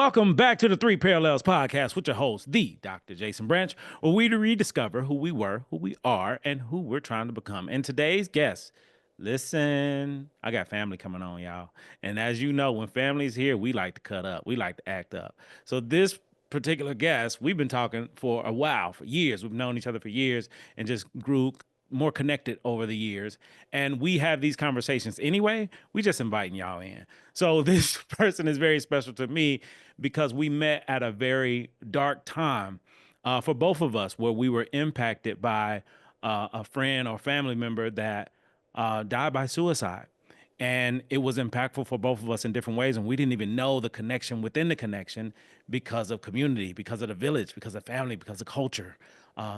Welcome back to the Three Parallels podcast with your host, the Dr. Jason Branch, where we rediscover who we were, who we are, and who we're trying to become. And today's guest, listen, I got family coming on, y'all. And as you know, when family's here, we like to cut up, we like to act up. So this particular guest, we've been talking for a while, for years. We've known each other for years and just grew more connected over the years. And we have these conversations anyway. We just inviting y'all in. So this person is very special to me because we met at a very dark time for both of us, where we were impacted by a friend or family member that died by suicide. And it was impactful for both of us in different ways. And we didn't even know the connection within the connection because of community, because of the village, because of family, because of culture,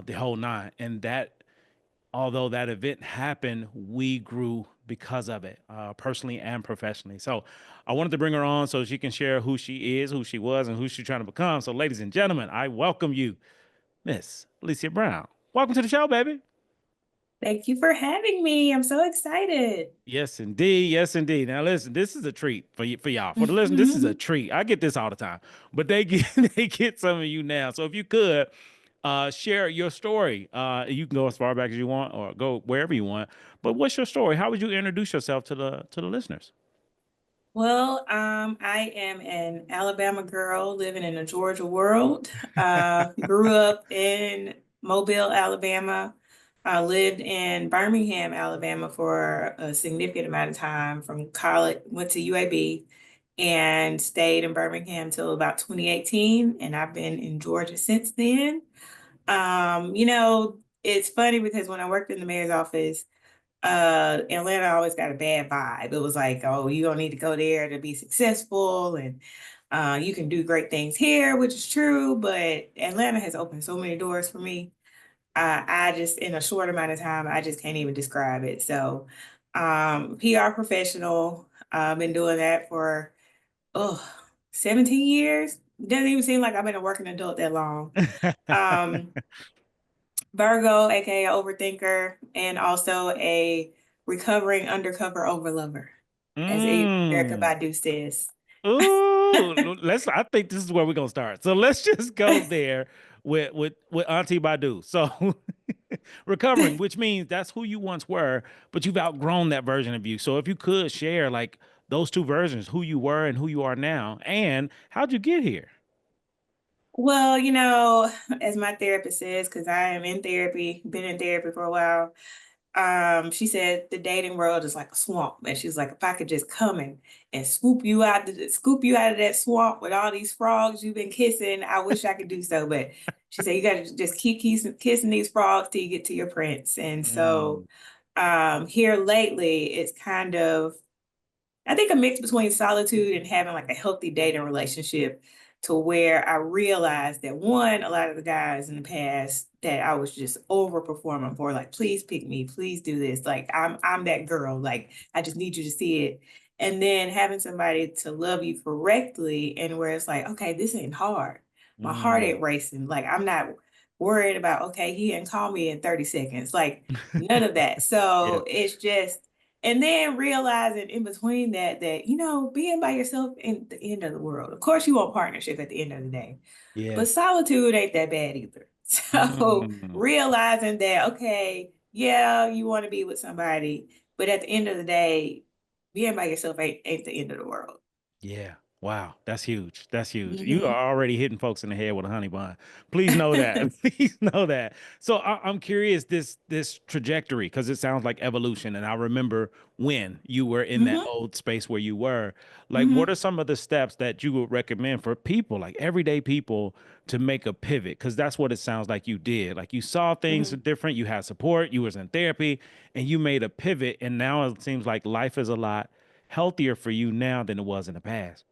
the whole nine. And that, although that event happened, we grew because of it, personally and professionally. So I wanted to bring her on so she can share who she is, who she was, and who she's trying to become. So, ladies and gentlemen, I welcome you, Miss Alicia Brown. Welcome to the show, baby. Thank you for having me. I'm so excited. Yes, indeed. Yes, indeed. Now, listen, this is a treat for you, for y'all. For the listeners, this is a treat. I get this all the time, but they get they get some of you now. So if you could share your story, you can go as far back as you want or go wherever you want. But what's your story? How would you introduce yourself to the listeners? I am an Alabama girl living in the Georgia world. Grew up in Mobile, Alabama. I lived in Birmingham, Alabama for a significant amount of time from college, went to UAB and stayed in Birmingham till about 2018. And I've been in Georgia since then. It's funny because when I worked in the mayor's office, Atlanta always got a bad vibe. It was like, oh, you don't need to go there to be successful, and you can do great things here, which is true, but Atlanta has opened so many doors for me. I just, in a short amount of time, I just can't even describe it. So, PR professional, I've been doing that for, oh, 17 years. Doesn't even seem like I've been a working adult that long. Um, Virgo, aka overthinker, and also a recovering undercover overlover, as Erica Mm. Badu says. Ooh, let's. I think this is where we're gonna start. So let's just go there with Auntie Badu. So recovering, which means that's who you once were, but you've outgrown that version of you. So if you could share like those two versions, who you were and who you are now, and how'd you get here? Well, as my therapist says, because I am in therapy, been in therapy for a while, she said the dating world is like a swamp. And she's like, if I could just come in and scoop you out of that swamp with all these frogs you've been kissing, I wish I could do so. But she said, you got to just keep kissing these frogs till you get to your prince. And so Mm, here lately, it's kind of, I think, a mix between solitude and having like a healthy dating relationship, to where I realized that, one, a lot of the guys in the past that I was just overperforming for, like, please pick me, please do this. Like, I'm that girl. Like, I just need you to see it. And then having somebody to love you correctly, and where it's like, okay, this ain't hard. My heart mm. ain't racing. Like, I'm not worried about, okay, he didn't call me in 30 seconds. Like, none of that. Yeah, So it's just, and then realizing in between that being by yourself ain't the end of the world. Of course, you want partnership at the end of the day, yeah. but solitude ain't that bad either. So Mm. realizing that, okay, yeah, you want to be with somebody, but at the end of the day, being by yourself ain't the end of the world. Yeah. Wow. That's huge. That's huge. You Hmm. are already hitting folks in the head with a honey bun. Please know that. Please know that. So I'm curious this trajectory, because it sounds like evolution. And I remember when you were in that Hmm. old space where you were. Like, what Hmm. are some of the steps that you would recommend for people, like everyday people, to make a pivot? Because that's what it sounds like you did. Like you saw things Hmm. different. You had support. You was in therapy, and you made a pivot. And now it seems like life is a lot healthier for you now than it was in the past.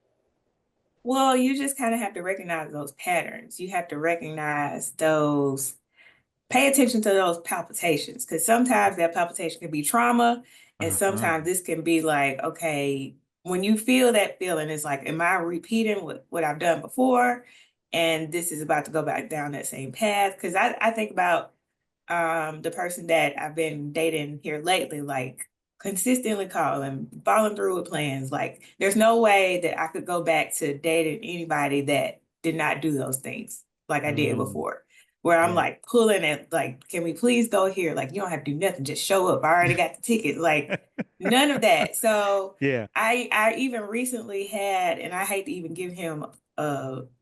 Well, you just kind of have to recognize those patterns. You have to recognize those, pay attention to those palpitations, because sometimes that palpitation can be trauma, and Uh-huh. sometimes this can be like, okay, when you feel that feeling, it's like, am I repeating what I've done before? And this is about to go back down that same path. Because I think about the person that I've been dating here lately, like, consistently calling, following through with plans. Like, there's no way that I could go back to dating anybody that did not do those things like I did Mm, before. Where I'm yeah. like pulling at, like, can we please go here? Like, you don't have to do nothing, just show up. I already got the ticket. Like, none of that. So Yeah. I even recently had, and I hate to even give him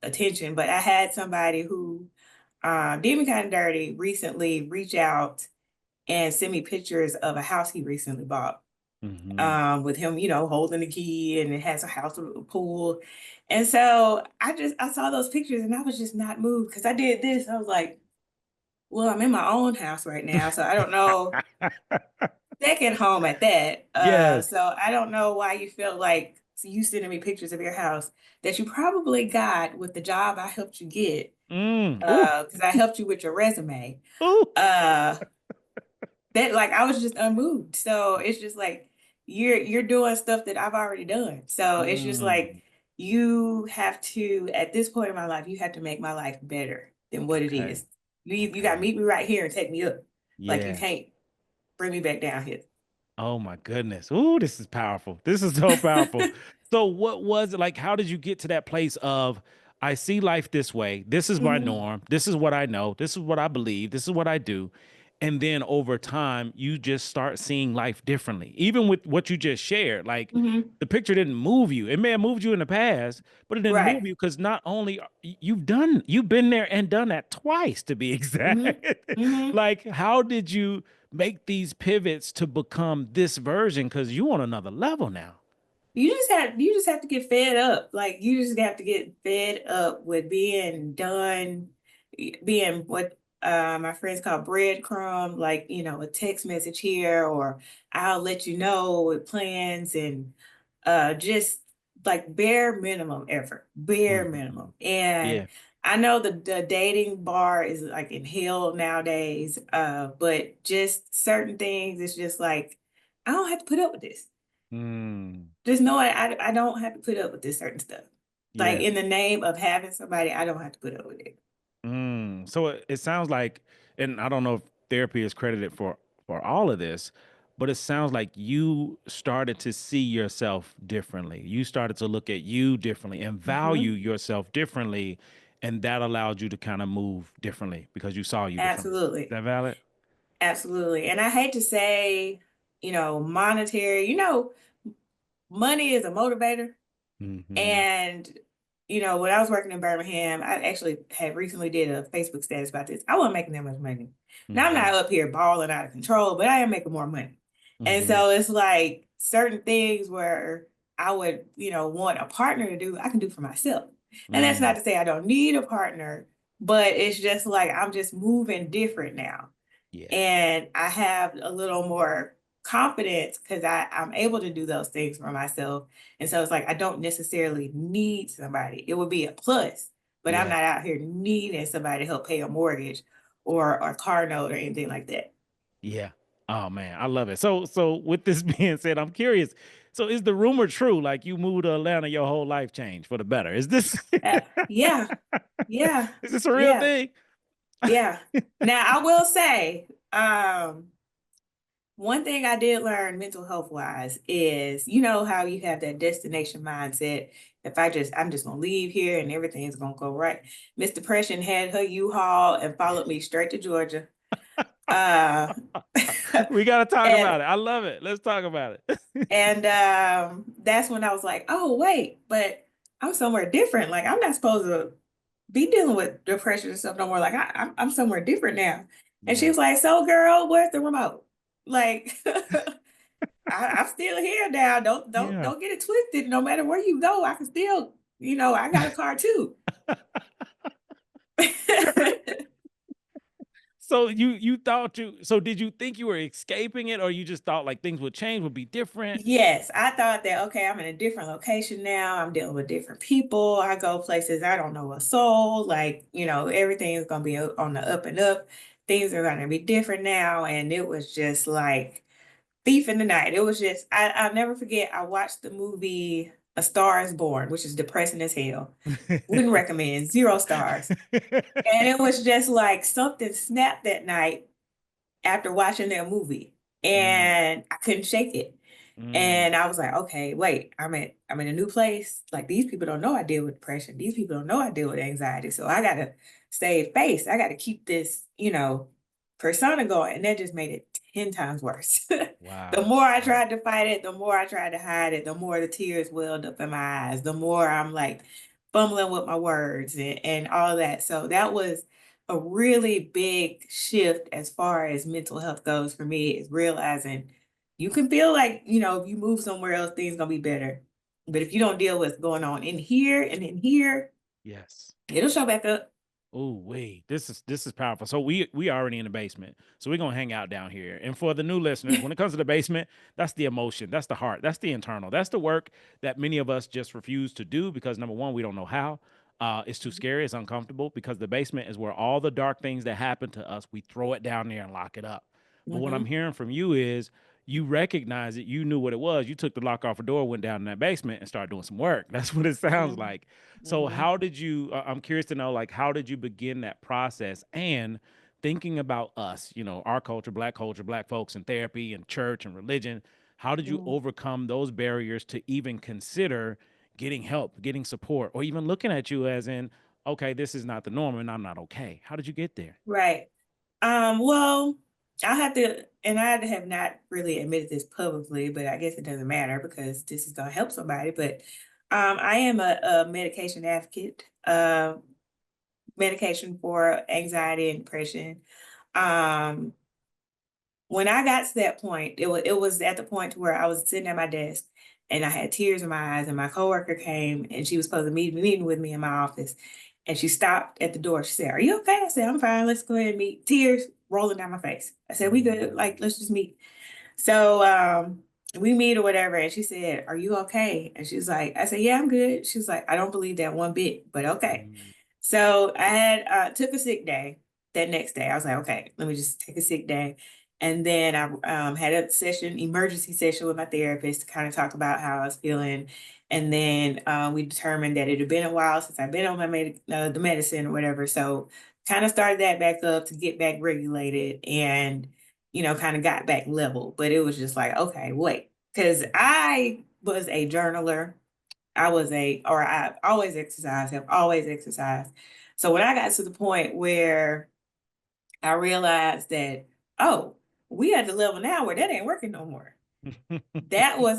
attention, but I had somebody who did me kind of dirty recently reach out and send me pictures of a house he recently bought, Hmm. with him, holding the key, and it has a house with a pool. And so I saw those pictures and I was just not moved because I did this. I was like, well, I'm in my own house right now, so I don't know, second home at that. Yes. So I don't know why you felt like you sending me pictures of your house that you probably got with the job I helped you get, Ooh. because I helped you with your resume. Ooh. Uh, that, like, I was just unmoved. So it's just like you're doing stuff that I've already done. So it's just like Mm. you have to, at this point in my life, you have to make my life better than what it Okay. is. You got to Okay. meet me right here and take me up. Like, you Yeah. can't bring me back down here. Oh my goodness. Ooh, this is powerful. This is so powerful. So what was it like? How did you get to that place of I see life this way. This is my Hmm. norm. This is what I know. This is what I believe. This is what I do. And then over time, you just start seeing life differently. Even with what you just shared, like Hmm. the picture didn't move you. It may have moved you in the past, but it didn't move Right. you because not only you've been there and done that twice to be Hmm. exact. Hmm. Like, how did you make these pivots to become this version? Because you on another level now. You just have to get fed up. Like, you just have to get fed up with being done, being what my friends call breadcrumb, like, a text message here, or I'll let you know with plans, and just like bare minimum effort, bare minimum. Mhm. And Yeah, I know the dating bar is like in hell nowadays, but just certain things, it's just like, I don't have to put up with this. mm, Just know I don't have to put up with this certain stuff. Like, yeah. in the name of having somebody, I don't have to put up with it. So it sounds like, and I don't know if therapy is credited for all of this, but it sounds like you started to see yourself differently. You started to look at you differently and value Hmm. yourself differently, and that allowed you to kind of move differently because you saw you differently. Is Absolutely. that valid? Absolutely. And I hate to say, monetary, money is a motivator. Hmm. And, when I was working in Birmingham, I actually had recently did a Facebook status about this. I wasn't making that much money. Now, I'm not Hmm. up here balling out of control, but I am making more money. And Hmm. so it's like certain things where I would, want a partner to do, I can do for myself. And that's not Mm, to say I don't need a partner, but it's just like I'm just moving different now. yeah, And I have a little more confidence because I'm able to do those things for myself. And so it's like I don't necessarily need somebody. It would be a plus, but I'm yeah. not out here needing somebody to help pay a mortgage or a car note or anything like that. Yeah. Oh man, I love it. So with this being said, I'm curious. So is the rumor true? Like you moved to Atlanta, your whole life changed for the better. Is this Yeah, yeah, is this a real yeah, thing? yeah. Now I will say, one thing I did learn mental health wise is, how you have that destination mindset. If I'm just gonna leave here and everything's gonna go right. Miss Depression had her U-Haul and followed me straight to Georgia. Uh, We gotta talk and about it. I love it. Let's talk about it. that's when I was like, oh wait, but I'm somewhere different. Like, I'm not supposed to be dealing with depression and stuff no more. Like, I'm somewhere different now. And she Yeah. was like, so girl, where's the remote? Like, I'm still here now. Don't don't Yeah. don't get it twisted. No matter where you go, I can still, I got a car too. So you thought you so did you think you were escaping it or you just thought like things would change, would be different? Yes, I thought that, okay, I'm in a different location now. I'm dealing with different people. I go places I don't know a soul. Like, everything is gonna be on the up and up. Things are gonna be different now. And it was just like thief in the night. It was just, I'll never forget. I watched the movie A Star is Born, which is depressing as hell. Wouldn't recommend, 0 stars. And it was just like something snapped that night after watching that movie. Mm, and I couldn't shake it. mm, And I was like, okay, wait, I'm in a new place. Like these people don't know I deal with depression. These people don't know I deal with anxiety. So I gotta stay face. I gotta keep this, persona going. And that just made it 10 times worse. The wow. more I Wow. tried to fight it, the more I tried to hide it, the more the tears welled up in my eyes, the more I'm like fumbling with my words and all that. So that was a really big shift as far as mental health goes for me, is realizing you can feel like, if you move somewhere else, things gonna be better. But if you don't deal with what's going on in here and in here, Yes. it'll show back up. Oh, wait, this is powerful. So we already in the basement. So we're gonna hang out down here. And for the new listeners, when it comes to the basement, that's the emotion, that's the heart, that's the internal, that's the work that many of us just refuse to do because number one, we don't know how. It's too scary, it's uncomfortable because the basement is where all the dark things that happen to us, we throw it down there and lock it up. But what I'm Mm-hmm. hearing from you is you recognize it, you knew what it was, you took the lock off the door, went down in that basement and started doing some work. That's what it sounds Mm-hmm. like. So Mm-hmm. how did you I'm curious to know like how did you begin that process and thinking about us, our culture, black folks in therapy and church and religion, how did you Mm-hmm. overcome those barriers to even consider getting help, getting support, or even looking at you as in, okay, this is not the norm and I'm not okay. How did you get there? Right. Well, I have to, and I have not really admitted this publicly, but I guess it doesn't matter because this is going to help somebody. But I am a medication advocate, medication for anxiety and depression. Um, when I got to that point, it was at the point to where I was sitting at my desk and I had tears in my eyes, and my coworker came and she was supposed to meeting with me in my office. And she stopped at the door. She said, "Are you okay?" I said, "I'm fine. Let's go ahead and meet." Tears rolling down my face. I said, "We good. Like, Mm, let's just meet." So we meet or whatever. And she said, "Are you okay?" And she's like, I said, "Yeah, I'm good." She's like, "I don't believe that one bit, but okay." mm, So I had took a sick day that next day. I was like, okay, let me just take a sick day. And then I had a emergency session with my therapist to kind of talk about how I was feeling. And then we determined that it had been a while since I've been on the medicine or whatever. So kind of started that back up to get back regulated and, kind of got back level. But it was just like, okay, wait, because mhm, I was a journaler. I always exercise, have always exercised. So when I got to the point where I realized that, oh, we at the level now where that ain't working no more. That was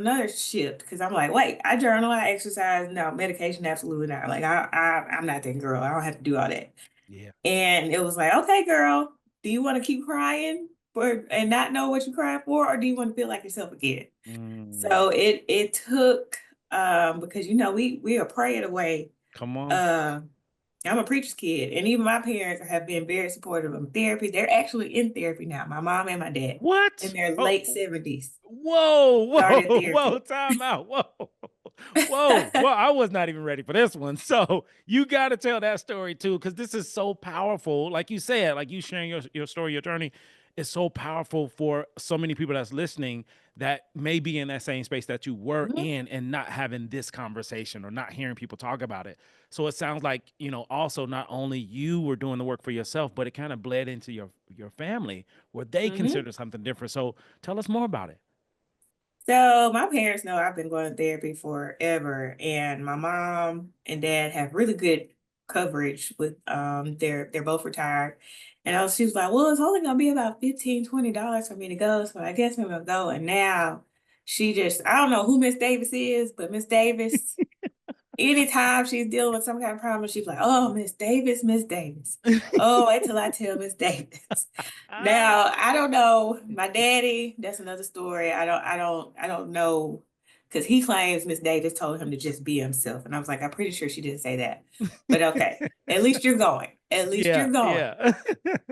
another shift because I'm like, wait, I journal, I exercise, no, medication, absolutely not. Like I'm not that girl. I don't have to do all that. yeah. And it was like, okay, girl, do you want to keep crying for and not know what you're crying for, or do you want to feel like yourself again? Mm, So it took because we are praying away. come on. Uh I'm a preacher's kid, and even my parents have been very supportive of therapy. They're actually in therapy now, my mom and my dad, in What? their Oh, late 70s, whoa, started whoa, whoa, therapy. time out. Whoa, whoa. Well, I was not even ready for this one. So you got to tell that story too, because this is so powerful. Like you said, like you sharing your story, your journey is so powerful for so many people that's listening that may be in that same space that you were Mhm, in and not having this conversation or not hearing people talk about it. So it sounds like, also not only you were doing the work for yourself, but it kind of bled into your family where they mhm. consider something different. So tell us more about it. So my parents know I've been going to therapy forever, and my mom and dad have really good coverage with they're both retired. And she was like, well, it's only gonna be about $15-$20 for me to go. So I guess I'm gonna go. And now I don't know who Miss Davis is, but Miss Davis, anytime she's dealing with some kind of problem, she's like, "Oh, Miss Davis, Miss Davis. Oh, wait till I tell Miss Davis." Ah, Now, I don't know. My daddy, that's another story. I don't know, because he claims Miss Davis told him to just be himself. And I was like, I'm pretty sure she didn't say that. But okay, at least you're going. At least yeah, you're going. yeah.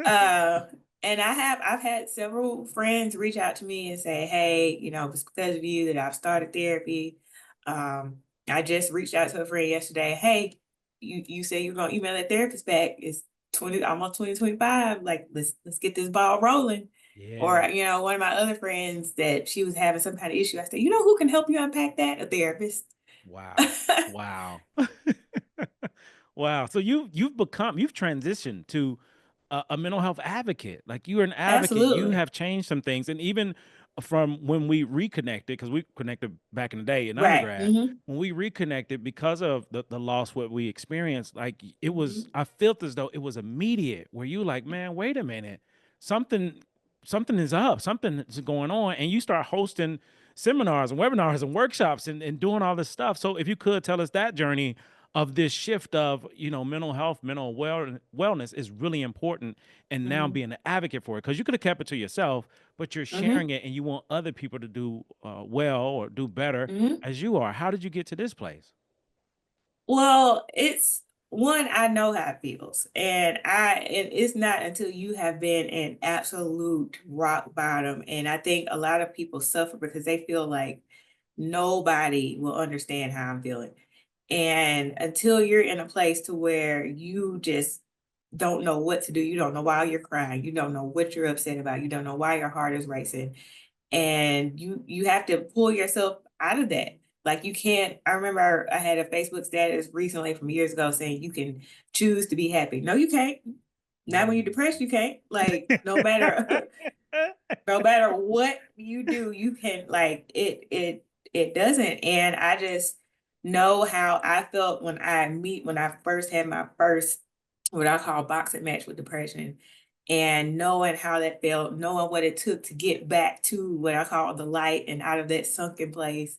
Uh, and I've had several friends reach out to me and say, "Hey, it's because of you that I've started therapy." Um, I just reached out to a friend yesterday. "Hey, you say you're gonna email that therapist back. It's 2025. Like, let's get this ball rolling." Or, Yeah. one of my other friends that she was having some kind of issue. I said, "You know who can help you unpack that? A therapist." Wow. Wow. Wow. So you've transitioned to a mental health advocate. Like you're an advocate. You Absolutely. have changed some things, and even from when we reconnected, because we connected back in the day in Right. undergrad, Mm-hmm. when we reconnected because of the loss what we experienced, like it was, Mm-hmm. I felt as though it was immediate. Where you like, man, wait a minute, something something is up, something is going on, and you start hosting seminars and webinars and workshops and doing all this stuff. So if you could tell us that journey of this shift of, mental health, wellness is really important, and now Mm-hmm. being an advocate for it, because you could have kept it to yourself, but you're Mm-hmm. sharing it and you want other people to do well or do better Mm-hmm. as you are. How did you get to this place? Well, it's one, I know how it feels. And it's not until you have been in absolute rock bottom. And I think a lot of people suffer because they feel like nobody will understand how I'm feeling. And until you're in a place to where you just don't know what to do, you don't know why you're crying, you don't know what you're upset about, you don't know why your heart is racing, and you have to pull yourself out of that. Like you can't. I remember I had a Facebook status recently from years ago saying you can choose to be happy. No, you can't. Not when you're Mm. depressed, you can't. Like no matter no matter what you do, you can like it doesn't. And I just know how I felt when I first had my first what I call boxing match with depression, and knowing how that felt, knowing what it took to get back to what I call the light and out of that sunken place.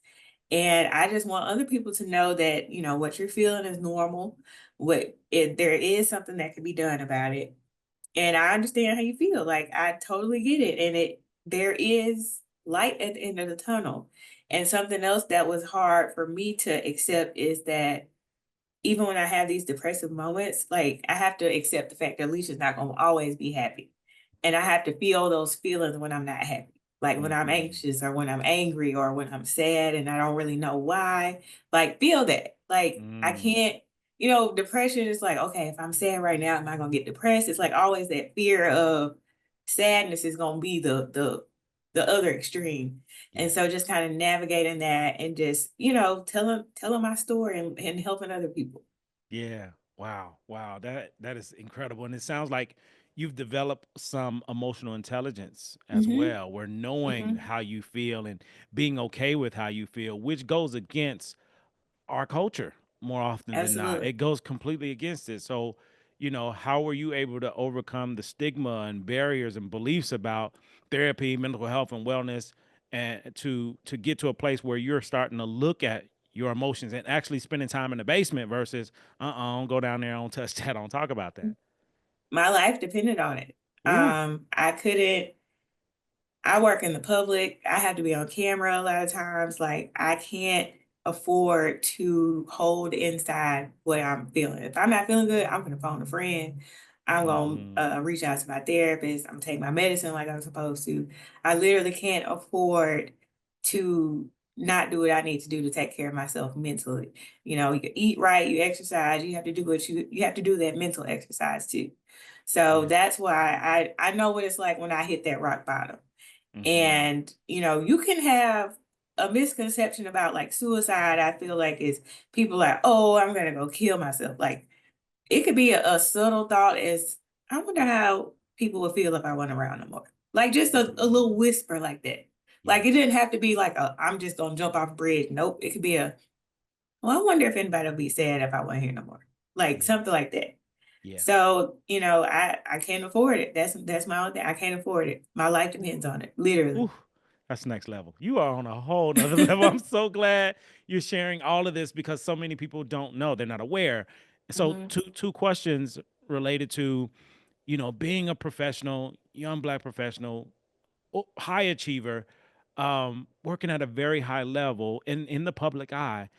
And I just want other people to know that, what you're feeling is normal. What if there is something that can be done about it, and I understand how you feel. Like I totally get it. And there is light at the end of the tunnel. And something else that was hard for me to accept is that even when I have these depressive moments, like I have to accept the fact that Alicia's not gonna always be happy. And I have to feel those feelings when I'm not happy. Like when I'm Mhm. anxious or when I'm angry or when I'm sad and I don't really know why. Like feel that. Like I Mm. can't, depression is like, okay, if I'm sad right now, am I gonna get depressed? It's like always that fear of sadness is gonna be the other extreme. And Yeah. so just kind of navigating that and just, telling my story and helping other people. Yeah. Wow. Wow. That is incredible. And it sounds like you've developed some emotional intelligence as Mhm, well, where knowing mhm. how you feel and being okay with how you feel, which goes against our culture more often than not. Absolutely. It goes completely against it. So, how were you able to overcome the stigma and barriers and beliefs about therapy, mental health, and wellness, and to get to a place where you're starting to look at your emotions and actually spending time in the basement versus don't go down there, don't touch that, don't talk about that. My life depended on it. Ooh. I couldn't I work in the public. I have to be on camera a lot of times. Like I can't afford to hold inside what I'm feeling. If I'm not feeling good, I'm gonna phone a friend. I'm gonna Hmm. reach out to my therapist. I'm gonna take my medicine like I'm supposed to. I literally can't afford to not do what I need to do to take care of myself mentally. You eat right, you exercise, you have to do you have to do that mental exercise too. So Yeah. that's why I know what it's like when I hit that rock bottom. Hmm. And, you can have a misconception about like suicide. I feel like is people like, oh, I'm gonna go kill myself. Like it could be a subtle thought as I wonder how people would feel if I went around no more. Like just a little Mm. whisper like that. Like Yeah. it didn't have to be like I'm just gonna jump off a bridge. Nope. It could be well, I wonder if anybody will be sad if I went here no more. Like Yeah. something like that. Yeah. So, I can't afford it. That's my own thing. I can't afford it. My life depends on it, literally. Ooh, that's next level. You are on a whole nother level. I'm so glad you're sharing all of this because so many people don't know. They're not aware. So Mhm, two questions related to, being a professional, young black professional, high achiever, working at a very high level in the public eye,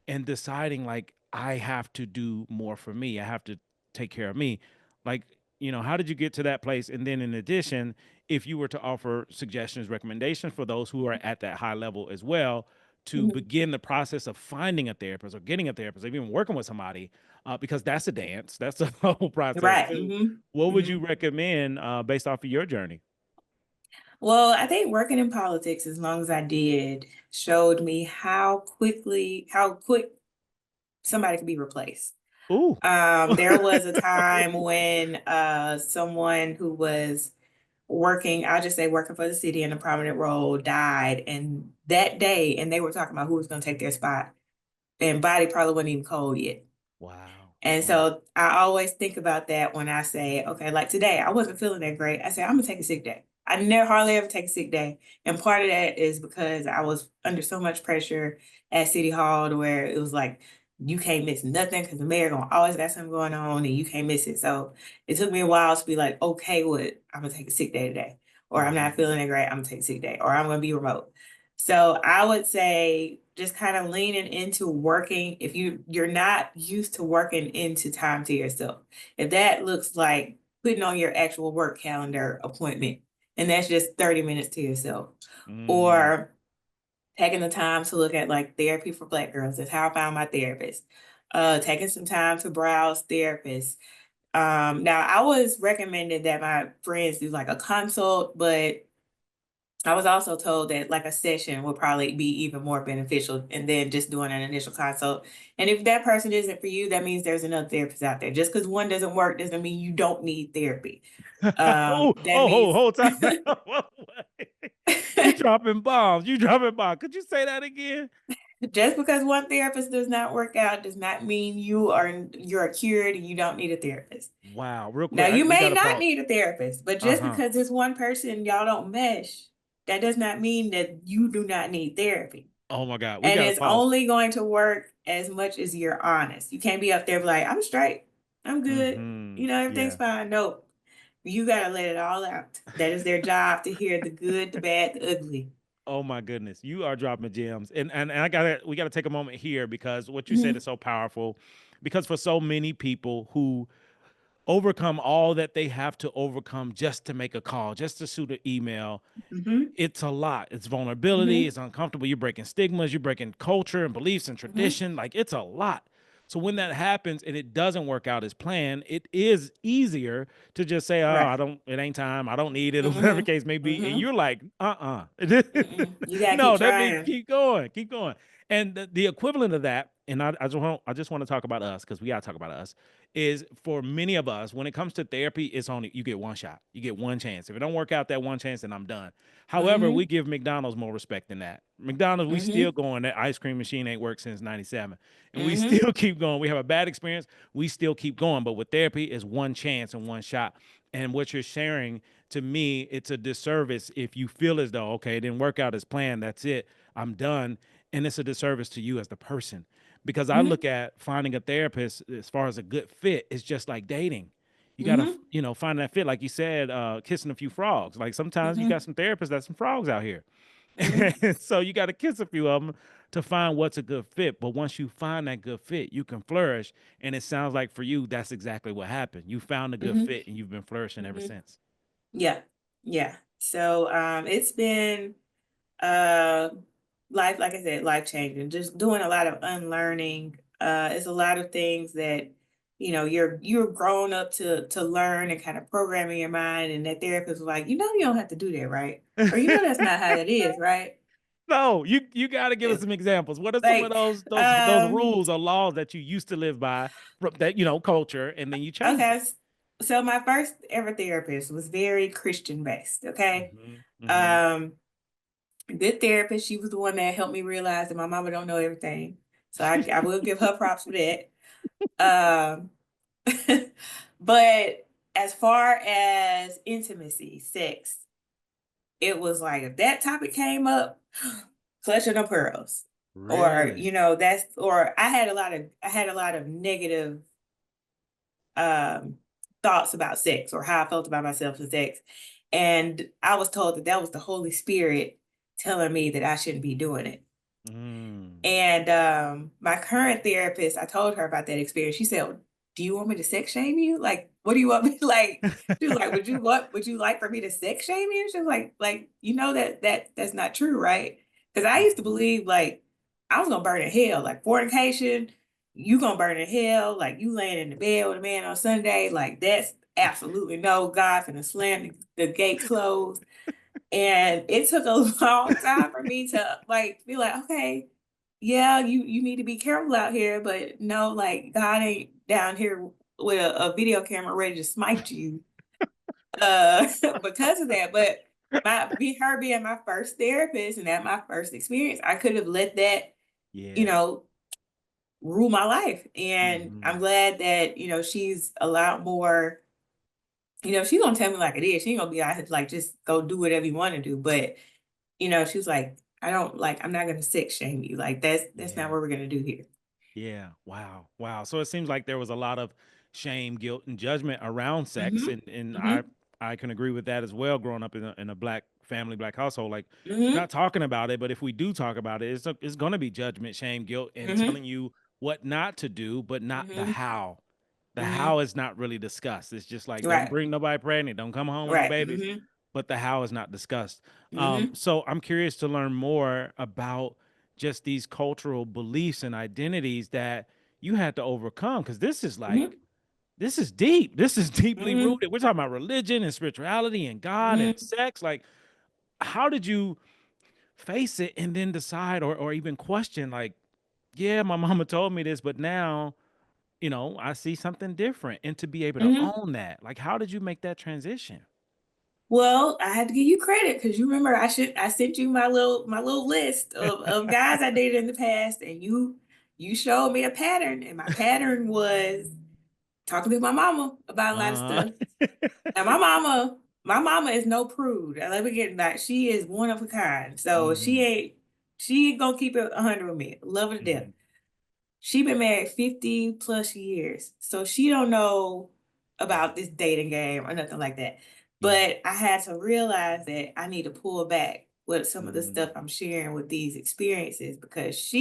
and deciding like I have to do more for me. I have to take care of me. Like, how did you get to that place? And then in addition, if you were to offer suggestions, recommendations for those who are at that high level as well, to mhm. begin the process of finding a therapist or getting a therapist or even working with somebody, because that's a dance. That's a whole process Right, too. mhm, What would you mhm. recommend based off of your journey? Well, I think working in politics as long as I did showed me how quick somebody can be replaced. Ooh. There was a time when someone who was working, I'll just say working for the city in a prominent role, died, and that day, and they were talking about who was going to take their spot, and body probably wasn't even cold yet. Wow. And Wow. so I always think about that when I say, okay, like today, I wasn't feeling that great. I said, I'm gonna take a sick day. I never hardly ever take a sick day. And part of that is because I was under so much pressure at City Hall to where it was like, you can't miss nothing because the mayor gonna always got something going on and you can't miss it. So it took me a while to be like, okay, what I'm gonna take a sick day today. Or I'm not Hmm. feeling that great, I'm gonna take a sick day, or I'm gonna be remote. So I would say just kind of leaning into working. If you're not used to working into time to yourself, if that looks like putting on your actual work calendar appointment, and that's just 30 minutes to yourself, Mm. or taking the time to look at like therapy for Black girls. That's how I found my therapist. Taking some time to browse therapists. Now I was recommended that my friends do like a consult, but I was also told that like a session would probably be even more beneficial and then just doing an initial consult. And if that person isn't for you, that means there's another therapist out there. Just because one doesn't work doesn't mean you don't need therapy. Oh, That oh, means hold time. You dropping bombs. You dropping bombs. Could you say that again? just because one therapist does not work out does not mean you're cured and you don't need a therapist. Wow. Real Now quick, you we may got to not pause. need a therapist, but just Uh-huh. because it's one person y'all don't mesh, that does not mean that you do not need therapy. Oh my God. We And got to it's pause. only going to work as much as you're honest. You can't be up there like, I'm straight, I'm good, Mm-hmm. everything's Yeah. fine. Nope. You gotta let it all out. That is their job to hear the good, the bad, the ugly. Oh my goodness. You are dropping gems. And we gotta take a moment here because what you said Hmm. is so powerful. Because for so many people who overcome all that they have to overcome just to make a call, just to shoot an email, Hmm. it's a lot. It's vulnerability. Hmm. It's uncomfortable. You're breaking stigmas. You're breaking culture and beliefs and Hmm. tradition. Like it's a lot. So when that happens and it doesn't work out as planned, it is easier to just say, "Oh, I Right. don't. It ain't time. I don't need it," or whatever Hmm. the case may be. And Hmm. you're like, Mm-mm. You gotta keep no, that means trying. keep going, keep going." And the equivalent of that, and I just want to talk about us because we got to talk about us is for many of us, when it comes to therapy, it's only you get one shot, you get one chance. If it don't work out that one chance, then I'm done. However, we Hmm. give McDonald's more respect than that. McDonald's, we still Hmm. going. That ice cream machine ain't worked since '97, and we Hmm. still keep going. We have a bad experience, we still keep going. But with therapy, is one chance and one shot. And what you're sharing to me, it's a disservice if you feel as though okay, it didn't work out as planned. That's it. I'm done, and it's a disservice to you as the person because I look Hmm. at finding a therapist as far as a good fit is just like dating. You gotta, Hmm. find that fit. Like you said, kissing a few frogs. Like sometimes you got Hmm. some therapists that's some frogs out here. Hmm. And so you got to kiss a few of them to find what's a good fit. But once you find that good fit, you can flourish. And it sounds like for you, that's exactly what happened. You found a good Hmm. fit and you've been flourishing ever Hmm. since. Yeah. Yeah. So it's been uh life, like I said, life changing, just doing a lot of unlearning. It's a lot of things that you're grown up to learn and kind of programming your mind, and that therapist was like, you don't have to do that, right? Or that's not how that is, right? No, you got to give us It- some examples. What are some of like those rules or laws that you used to live by from that culture, and then you changed okay, it? so my first ever therapist was very Christian based. Okay. Hmm. Hmm. um Good therapist. She was the one that helped me realize that my mama don't know everything. So I will give her props for that. Um, but as far as intimacy, sex, it was like if that topic came up, clutching the pearls. Or, Really? that's or I had a lot of negative um thoughts about sex or how I felt about myself and sex. And I was told that that was the Holy Spirit telling me that I shouldn't be doing it. Mm. And my current therapist, I told her about that experience. She said, "Do you want me to sex shame you? Like, what do you want me like?" She was like, would you like for me to sex shame you?" She was like, that's not true, right? Because I used to Mhm. believe like I was gonna burn in hell, like fornication, you gonna burn in hell, like you laying in the bed with a man on Sunday, like that's absolutely no, God finna slam the gate closed. And it took a long time for me to like be like, okay. yeah, you need to be careful out here, but no, like God ain't down here with a video camera ready to smite you because of that. But her being my first therapist and at my first experience, I could have let that, you Yeah. know, rule my life. And I'm Hmm. glad that, she's a lot more, she's gonna tell me like it is. She ain't gonna be out here like just go do whatever you want to do. But, she was like, I'm not gonna sex shame you. Like that's not Yeah. what we're gonna do here. Yeah. Wow. Wow. So it seems like there was a lot of shame, guilt, and judgment around sex, Mm-hmm. and Mm-hmm. I can agree with that as well. Growing up in a black family, black household, like we're Mm-hmm. not talking about it, but if we do talk about it, it's going to be judgment, shame, guilt, and Mm-hmm. telling you what not to do, but not the Mm-hmm. how. The Mm-hmm. how is not really discussed. It's just like don't Right. bring nobody pregnant, don't come home with no Right. babies, Mm-hmm. but the how is not discussed. Mm-hmm. So I'm curious to learn more about just these cultural beliefs and identities that you had to overcome because this is Mm-hmm. like this is deep. This is deeply Mm-hmm. rooted. We're talking about religion and spirituality and God and Mm-hmm. sex. Like, how did you face it and then decide or even question, like, yeah, my mama told me this, but now, I see something different. And to be able to Mm-hmm. own that, like, how did you make that transition? Well, I had to give you credit because you remember I sent you my little list of guys I dated in the past, and you showed me a pattern, and my pattern was talking to my mama about a lot of uh, stuff. Now my mama is no prude. Let me get that. She is one of a kind. So hmm she ain't gonna keep it 100 with me. Love her to death. hmm She been married 50 plus years. So she don't know Yeah. about this dating game or nothing like that. Yeah. But I had to realize that I need to pull back with some of the stuff Mm, I'm sharing with these experiences because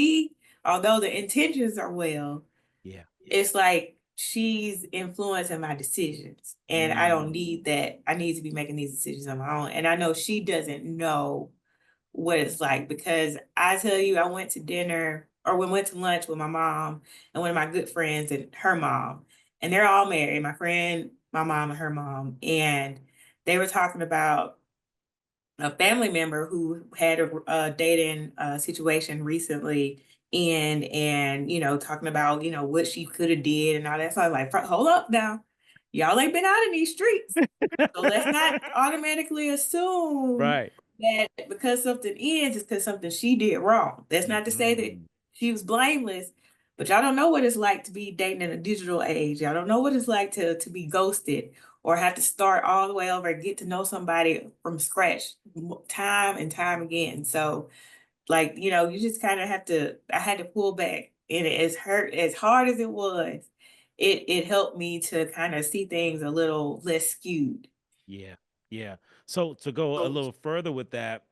although the intentions are well, yeah. it's like she's influencing my decisions. And I don't Mm, need that. I need to be making these decisions on my own. And I know she doesn't know what it's like because I tell you, I went to dinner or we went to lunch with my mom and one of my good friends and her mom, and they're all married. My friend, my mom, and her mom, and they were talking about a family member who had a dating situation recently and talking about what she could have did and all that. So I was like, hold up now, y'all ain't been out in these streets, so let's not automatically assume right. that because something is because something she did wrong. That's not to say that Hmm. she was blameless, but y'all don't know what it's like to be dating in a digital age. Y'all don't know what it's like to be ghosted or have to start all the way over and get to know somebody from scratch time and time again. So, like, you just kind of have to, I had to pull back. And as hard as it was, it helped me to kind of see things a little less skewed. Yeah. Yeah. So to go a little further with that,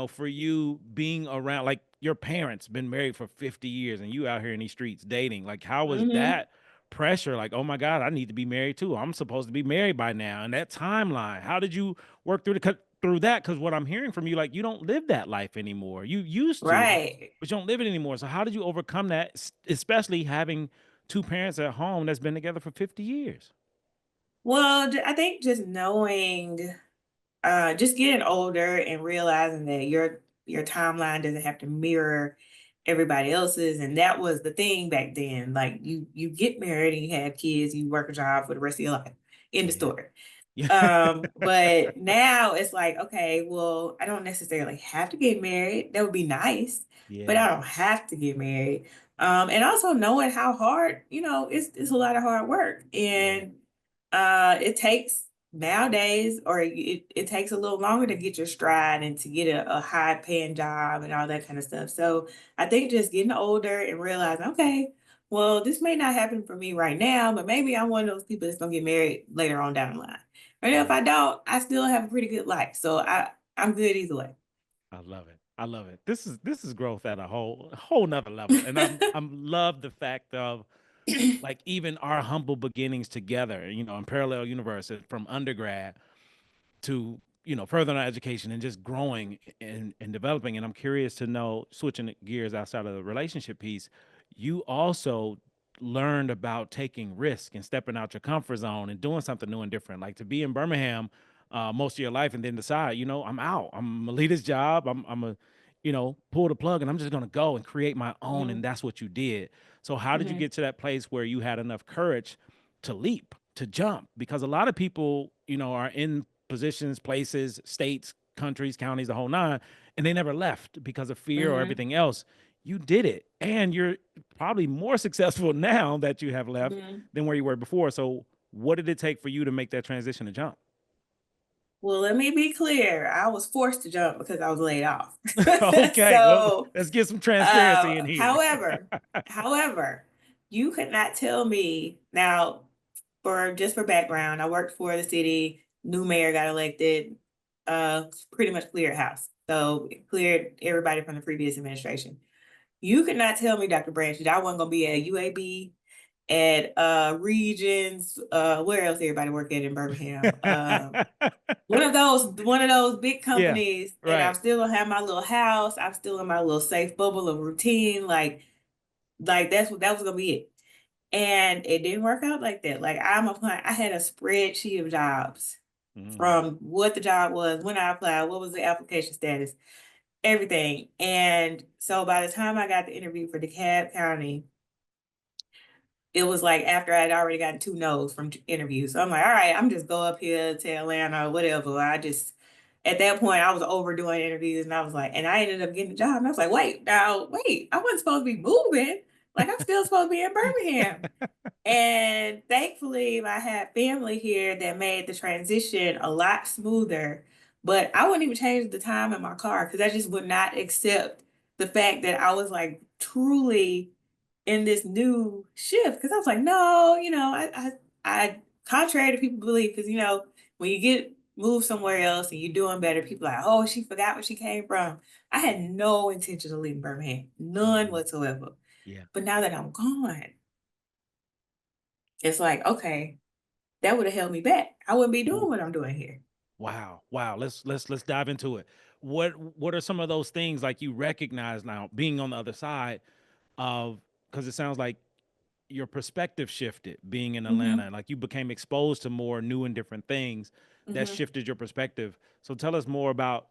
for you being around, like your parents been married for 50 years and you out here in these streets dating, like how was Mm-hmm. that pressure? Like, oh my God, I need to be married too. I'm supposed to be married by now. And that timeline, how did you work through that? Because what I'm hearing from you, like you don't live that life anymore. You used to, Right. but you don't live it anymore. So how did you overcome that, especially having two parents at home that's been together for 50 years? Well, I think just knowing, just getting older and realizing that your timeline doesn't have to mirror everybody else's, and that was the thing back then. Like you get married and you have kids, you work a job for the rest of your life. End of Yeah. story. Yeah. But now it's like, okay, well, I don't necessarily have to get married. That would be nice, but Yeah. I don't have to get married. And also knowing how hard, it's a lot of hard work. Yeah. And it takes nowadays, or it takes a little longer to get your stride and to get a high paying job and all that kind of stuff. So I think just getting older and realizing, okay, well, this may not happen for me right now, but maybe I'm one of those people that's gonna get married later on down the line. And if Yeah. I don't, I still have a pretty good life. So I'm good either way. I love it. I love it. This is growth at a whole nother level. And I'm love the fact of like even our humble beginnings together, in parallel universes from undergrad to furthering our education and just growing and developing. And I'm curious to know, switching gears outside of the relationship piece, you also learned about taking risk and stepping out your comfort zone and doing something new and different, like to be in Birmingham most of your life and then decide, I'm out, I'm gonna leave this job, I'm a pull the plug and I'm just going to go and create my own. And Mhm. that's what you did. So, how did you Mhm. get to that place where you had enough courage to leap, to jump? Because a lot of people, are in positions, places, states, countries, counties, the whole nine, and they never left because of fear or Mhm. everything else. You did it. And you're probably more successful now that you have left Mhm. than where you were before. So, what did it take for you to make that transition to jump? Well, let me be clear. I was forced to jump because I was laid off. Okay, well, So, let's get some transparency in here. however, you could not tell me now for background, I worked for the city, new mayor got elected, pretty much cleared house. So it cleared everybody from the previous administration. You could not tell me, Dr. Branch, that I wasn't gonna be at UAB, at Regions, where else everybody work at in Birmingham? One of those big Yeah, companies, and I'm right. still gonna have my little house. I'm still in my little safe bubble of routine. Like that was gonna be it. And it didn't work out like that. Like I'm applying, I had a spreadsheet of jobs Mm, from what the job was, when I applied, what was the application status, everything. And so by the time I got the interview for DeKalb County, it was like after I'd already gotten two no's from interviews. So I'm like, all right, I'm just go up here to Atlanta, whatever. At that point, I was overdoing interviews and I was like, and I ended up getting the job. And I was like, wait, I wasn't supposed to be moving. Like I'm still supposed to be in Birmingham. And thankfully, I had family here that made the transition a lot smoother. But I wouldn't even change the time in my car because I just would not accept the fact that I was like truly in this new shift. Because I was like, no, I contrary to people believe, because when you get moved somewhere else and you're doing better, people are like, oh, she forgot where she came from. I had no intention of leaving Birmingham, none mhm. whatsoever. Yeah. But now that I'm gone, it's like, okay, that would have held me back. I wouldn't be doing Ooh, what I'm doing here. wow. Wow. Let's dive into it. What are some of those things like you recognize now being on the other side of, because it sounds like your perspective shifted being in Atlanta, Hmm. like you became exposed to more new and different things that Hmm. shifted your perspective. So tell us more about,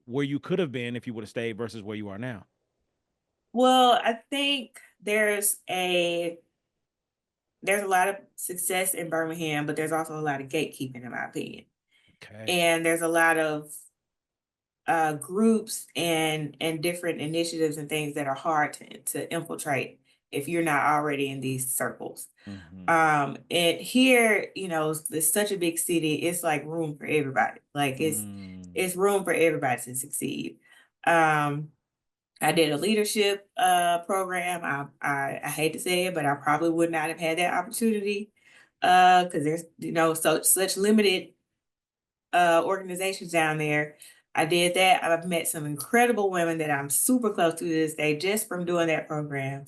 where you could have been if you would have stayed versus where you are now. Well, I think there's a lot of success in Birmingham, but there's also a lot of gatekeeping, in my opinion. Okay. And there's a lot of groups and different initiatives and things that are hard to infiltrate if you're not already in these circles. Hmm. And here, it's such a big city. It's like room for everybody. Like Mm. it's room for everybody to succeed. Um, I did a leadership program. I hate to say it, but I probably would not have had that opportunity because there's such limited organizations down there. I did that. I've met some incredible women that I'm super close to this day just from doing that program.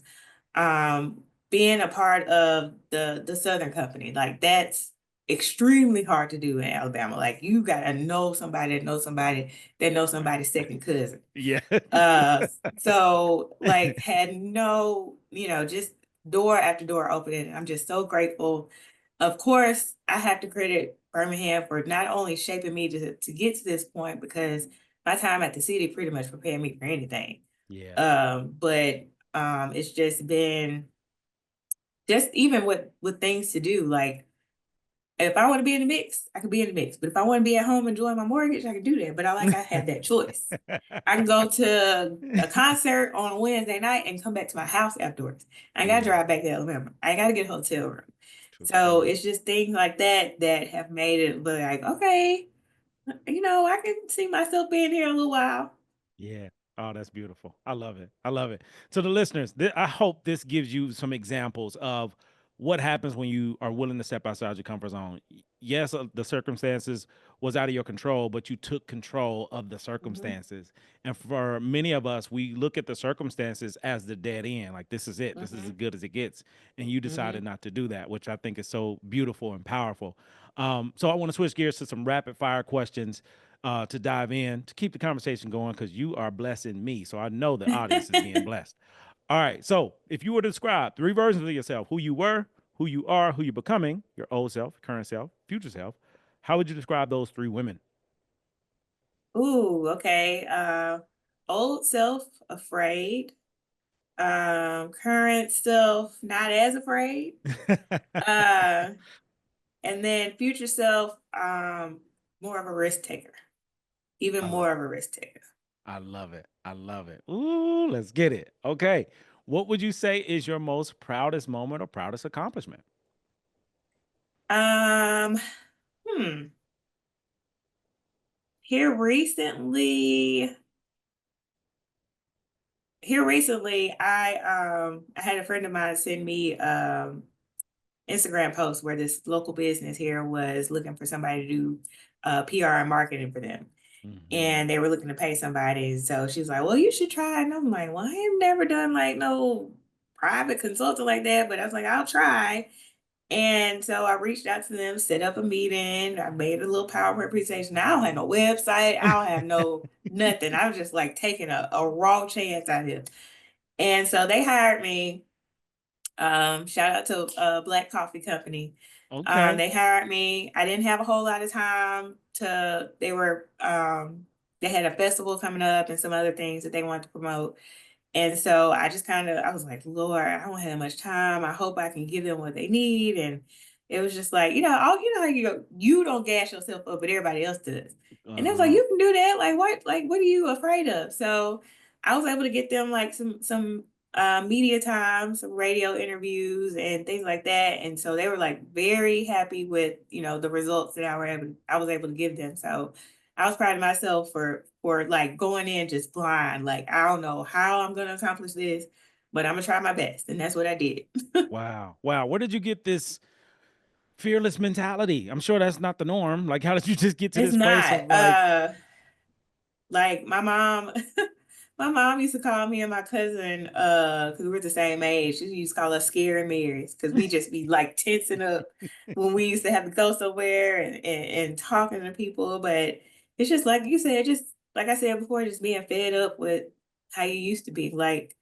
Being a part of the Southern Company, like that's extremely hard to do in Alabama. Like you gotta know somebody that knows somebody that knows somebody's second cousin. Yeah. So like had no, just door after door opening. I'm just so grateful. Of course, I have to credit Birmingham for not only shaping me to get to this point, because my time at the city pretty much prepared me for anything. Yeah. But it's just been just even with things to do. Like if I want to be in the mix, I can be in the mix. But if I want to be at home enjoying my mortgage, I can do that. But I have that choice. I can go to a concert on a Wednesday night and come back to my house afterwards. I ain't gotta Yeah. drive back to Alabama. I ain't gotta get a hotel room. True So story. it's just things like that that have made it look like, okay, I can see myself being here a little while. Yeah. Oh, that's beautiful. I love it. I love it. To the listeners, I hope this gives you some examples of what happens when you are willing to step outside your comfort zone. Yes, the circumstances was out of your control, but you took control of the Hmm. circumstances. And for many of us, we look at the circumstances as the dead end. Like this is it. This is as Hmm. good as it gets. And you decided Hmm. not to do that, which I think is so beautiful and powerful. So I want to switch gears to some rapid fire questions to dive in to keep the conversation going because you are blessing me. So I know the audience is being blessed. All right. So if you were to describe three versions of yourself, who you were, who you are, who you're becoming, your old self, current self, future self, how would you describe those three women? Ooh, okay. Old self, afraid. Current self, not as afraid. Uh, and then future self, more of a risk taker, even I, more of a risk taker. I love it. I love it. Ooh, let's get it. Okay. What would you say is your most proudest moment or proudest accomplishment? Um, hmm. Here recently, I had a friend of mine send me Instagram post where this local business here was looking for somebody to do PR and marketing for them. Hmm. And they were looking to pay somebody. So she was like, well, you should try. And I'm like, well, I have never done like no private consulting like that, but I was like, I'll try. And so I reached out to them, set up a meeting. I made a little PowerPoint presentation. I don't have no website. I don't have no nothing. I was just like taking a raw chance out here. And so they hired me. Shout out to Black Coffee Company. Okay. They hired me. I didn't have a whole lot of time they had a festival coming up and some other things that they wanted to promote. And so I was like, Lord, I don't have much time. I hope I can give them what they need. And it was just like, how you don't gas yourself up, but everybody else does. And it was like, Uh-huh. you can do that. What are you afraid of? So I was able to get them like some media time, some radio interviews and things like that. And so they were like very happy with, the results that I was able to give them. So I was proud of myself for like going in just blind. Like I don't know how I'm gonna accomplish this, but I'm gonna try my best. And that's what I did. Wow. Wow. Where did you get this fearless mentality? I'm sure that's not the norm. Like, how did you just get to It's this place of not. like, Like my mom, my mom used to call me and my cousin, because we were the same age. She used to call us scary Marys because we just be like tensing up when we used to have to go somewhere and talking to people. But it's just like you said, just like I said before, just being fed up with how you used to be. Like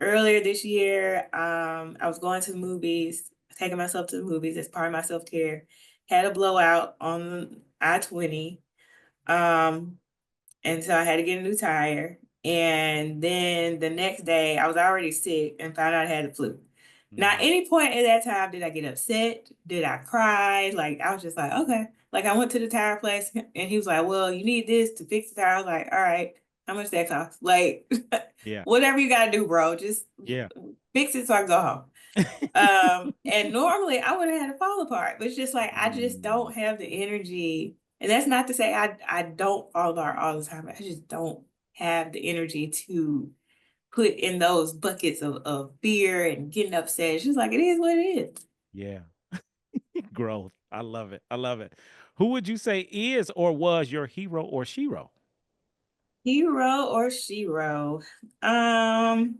earlier this year, I was going to the movies, taking myself to the movies as part of my self-care. Had a blowout on I-20. Um, and so I had to get a new tire. And then the next day, I was already sick and found out I had the flu. Not Mhm. any point at that time did I get upset. Did I cry? Like I was just like, okay. Like I went to the tire place and he was like, well, you need this to fix the tire. I was like, all right, how much that cost? Like Yeah. whatever you gotta do, bro. Just Yeah. fix it so I can go home. And normally I would have had to fall apart, but it's just like I just Mm, don't have the energy. And that's not to say I don't fall apart all the time. I just don't have the energy to put in those buckets of fear and getting upset. It's just like it is what it is. yeah. Growth. I love it. I love it. Who would you say is or was your hero or shero? Hero or shero? Um,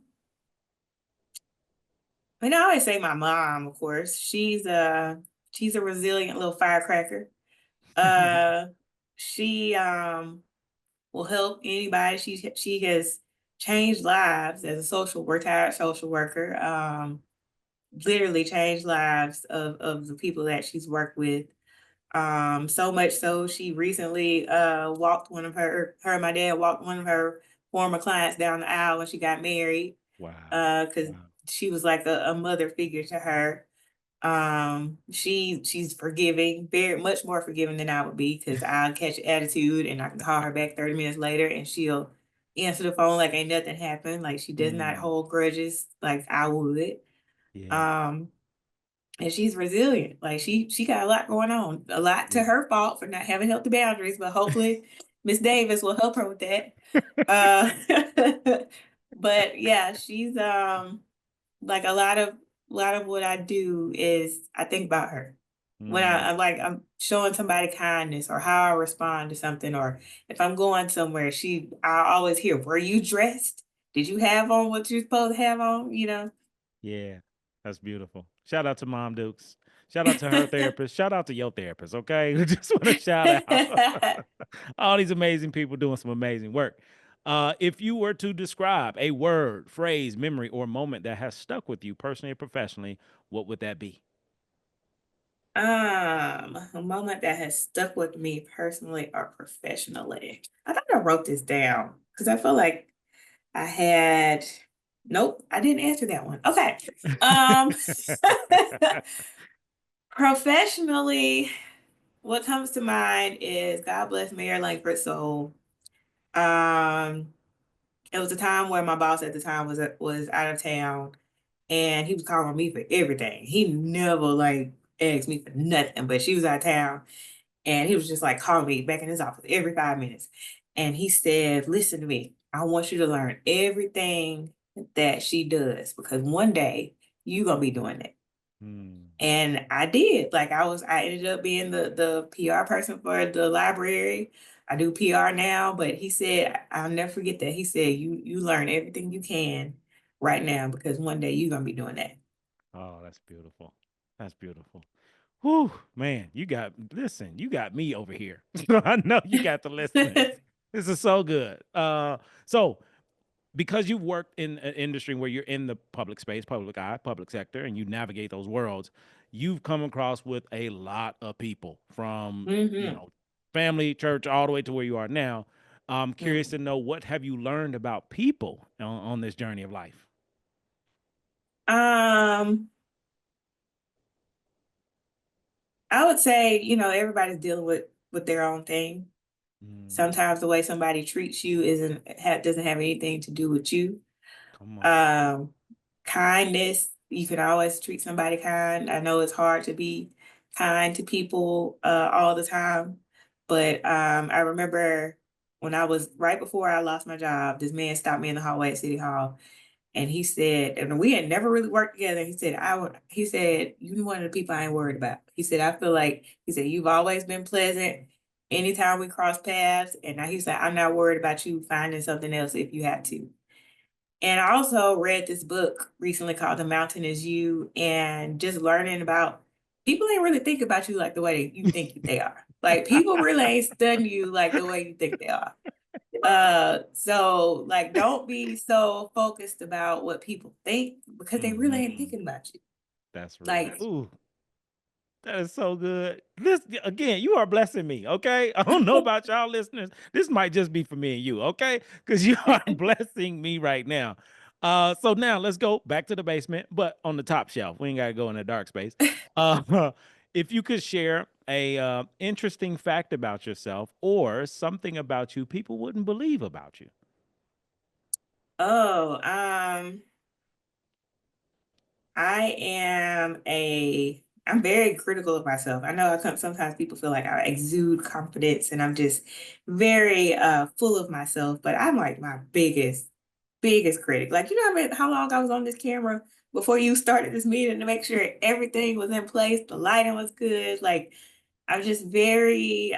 and I always say my mom, of course. She's a resilient little firecracker. Uh she will help anybody. She has changed lives as a retired social worker. Literally changed lives of the people that she's worked with. So much so she recently walked her and my dad walked one of her former clients down the aisle when she got married. Wow. Because Wow. she was like a mother figure to her. She's forgiving, very much more forgiving than I would be because I'll catch attitude and I can call her back 30 minutes later and she'll answer the phone like ain't nothing happened. Like she does not Mm, hold grudges like I would. yeah. Um, and she's resilient. Like she got a lot going on. A lot to Yeah. her fault for not having healthy boundaries, but hopefully Miss Davis will help her with that. Uh but yeah, she's like a lot of what I do is I think about her. When Mm, I'm showing somebody kindness or how I respond to something, or if I'm going somewhere, I always hear, were you dressed? Did you have on what you're supposed to have on? yeah. That's beautiful. Shout out to Mom Dukes. Shout out to her therapist. Shout out to your therapist. Okay. Just want to shout out all these amazing people doing some amazing work. If you were to describe a word, phrase, memory, or moment that has stuck with you personally or professionally, what would that be? A moment that has stuck with me personally or professionally. I thought I wrote this down because I feel like I had, nope, I didn't answer that one. Okay. Um, professionally, what comes to mind is God bless Mayor Langford's soul. Um, it was a time where my boss at the time was out of town, and he was calling me for everything. He never like asked me for nothing, but she was out of town, and he was just like calling me back in his office every 5 minutes. And he said, "Listen to me. I want you to learn everything that she does because one day you're gonna be doing it." Mm. And I did. Like I ended up being the PR person for the library. I do PR now, but he said, I'll never forget that. He said, you learn everything you can right now because one day you're gonna be doing that. Oh, that's beautiful. That's beautiful. Whew, man, you got me over here. So I know you got the listeners. This is so good. So because you've worked in an industry where you're in the public space, public eye, public sector, and you navigate those worlds, you've come across with a lot of people from, Hmm. family, church, all the way to where you are now. I'm curious Hmm. to know, what have you learned about people on this journey of life? Um, I would say, everybody's dealing with their own thing. Mm, Sometimes the way somebody treats you doesn't have anything to do with you. come on. Um, kindness, you can always treat somebody kind. I know it's hard to be kind to people all the time, but I remember when I was right before I lost my job, this man stopped me in the hallway at City Hall, and he said, and we had never really worked together. He said, "You one of the people I ain't worried about." He said, "I feel like," he said, "you've always been pleasant anytime we cross paths." And now he said, "I'm not worried about you finding something else if you have to." And I also read this book recently called The Mountain Is You, and just learning about people ain't really think about you like the way you think they are. Like people really ain't studying you like the way you think they are. So like don't be so focused about what people think because they really ain't Hmm. thinking about you. That's real. Like Ooh, that is so good. This again, you are blessing me. Okay, I don't know about y'all listeners. This might just be for me and you. Okay, because you are blessing me right now. So now let's go back to the basement, but on the top shelf. We ain't gotta go in the dark space. If you could share a interesting fact about yourself or something about you people wouldn't believe about you. oh, I'm very critical of myself. I know sometimes people feel like I exude confidence and I'm just very full of myself, but I'm like my biggest critic. Like, how long I was on this camera before you started this meeting to make sure everything was in place, the lighting was good. Like, I'm just very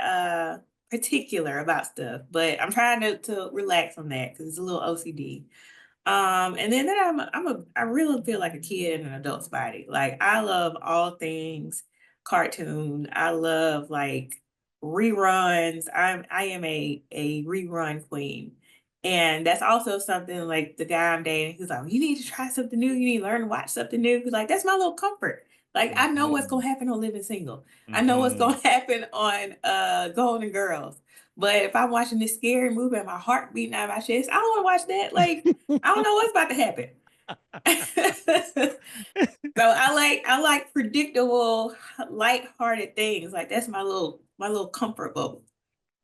particular about stuff, but I'm trying to relax on that because it's a little OCD. And then I really feel like a kid in an adult's body. Like I love all things cartoon. I love like reruns. I am a rerun queen. And that's also something like the guy I'm dating, he's like, you need to try something new. You need to learn to watch something new. He's like, that's my little comfort. Like I know what's Hmm. gonna happen on Living Single. I know what's Hmm. gonna happen on Golden Girls. But if I'm watching this scary movie and my heart beating out of my chest, I don't want to watch that. Like, I don't know what's about to happen. So I like predictable, light-hearted things. Like that's my little comfort bubble.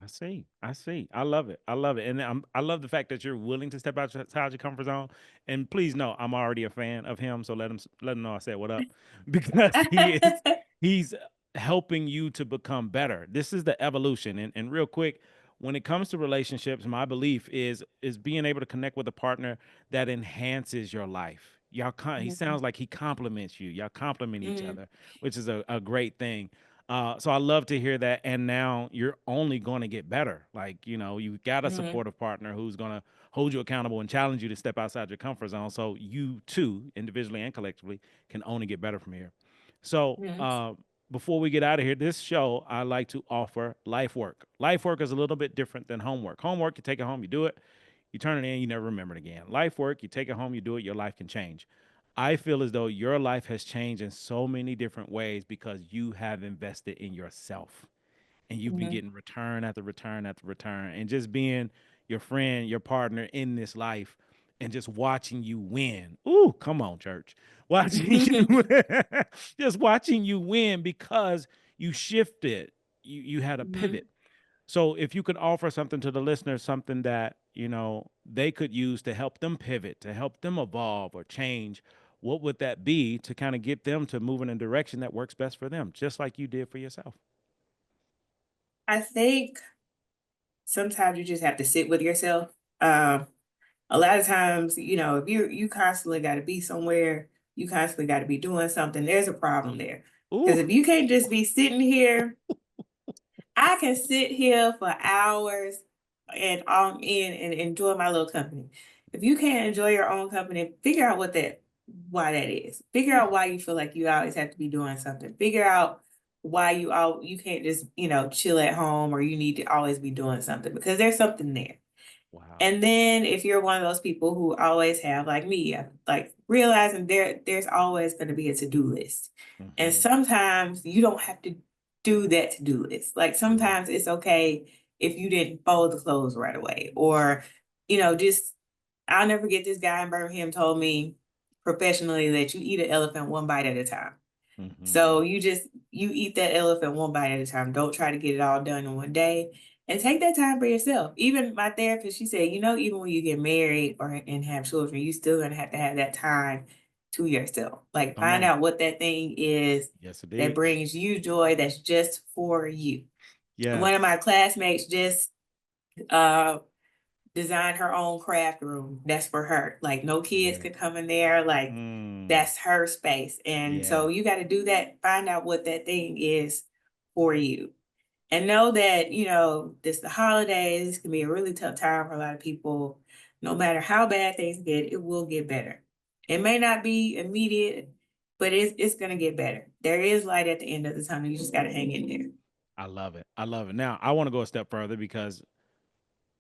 I see. I see. I love it. I love it. And I love the fact that you're willing to step outside your comfort zone. And please know, I'm already a fan of him. So let him know I said what up because he's helping you to become better. This is the evolution. And real quick, when it comes to relationships, my belief is being able to connect with a partner that enhances your life. He Mhm, sounds like he compliments you. Y'all compliment each mhm, other, which is a great thing. So I love to hear that. And now you're only going to get better. Like, you got a mhm, supportive partner who's going to hold you accountable and challenge you to step outside your comfort zone. So you too, individually and collectively, can only get better from here. So, mhm, before we get out of here, this show, I like to offer life work. Life work is a little bit different than homework. Homework, you take it home, you do it, you turn it in, you never remember it again. Life work, you take it home, you do it, your life can change. I feel as though your life has changed in so many different ways because you have invested in yourself and you've been mhm, getting return after return after return. And just being your friend, your partner in this life and just watching you win. Ooh, come on, church. Watching you just watching you win because you shifted. You had a Mhm. pivot. So if you could offer something to the listeners, something that, they could use to help them pivot, to help them evolve or change, what would that be to kind of get them to move in a direction that works best for them, just like you did for yourself? I think sometimes you just have to sit with yourself. Um, a lot of times, if you constantly got to be somewhere, you constantly got to be doing something, there's a problem there. Because Ooh, if you can't just be sitting here, I can sit here for hours and enjoy my little company. If you can't enjoy your own company, figure out why that is. Figure out why you feel like you always have to be doing something. Figure out why you can't just, chill at home, or you need to always be doing something, because there's something there. wow. And then if you're one of those people who always have, like me, like realizing there's always going to be a to-do list. And Hmm. sometimes you don't have to do that to-do list. Like Yeah. sometimes it's okay if you didn't fold the clothes right away, or, just I'll never forget, this guy in Birmingham told me professionally that you eat an elephant one bite at a time. Hmm. So you eat that elephant one bite at a time. Don't try to get it all done in one day. And take that time for yourself. Even my therapist, she said, even when you get married or and have children, you still gonna have to have that time to yourself. Like Come find on. out what that thing is Yes, that indeed. brings you joy, that's just for you. One of Yes. my classmates just uh design her own craft room. That's for her. Like no kids Yeah. could come in there. Like Mm, that's her space. And yeah. so you got to do that, find out what that thing is for you. And know that, this the holidays, this can be a really tough time for a lot of people. No matter how bad things get, it will get better. It may not be immediate, but it's gonna get better. There is light at the end of the tunnel. You just gotta hang in there. I love it. I love it. Now, I want to go a step further because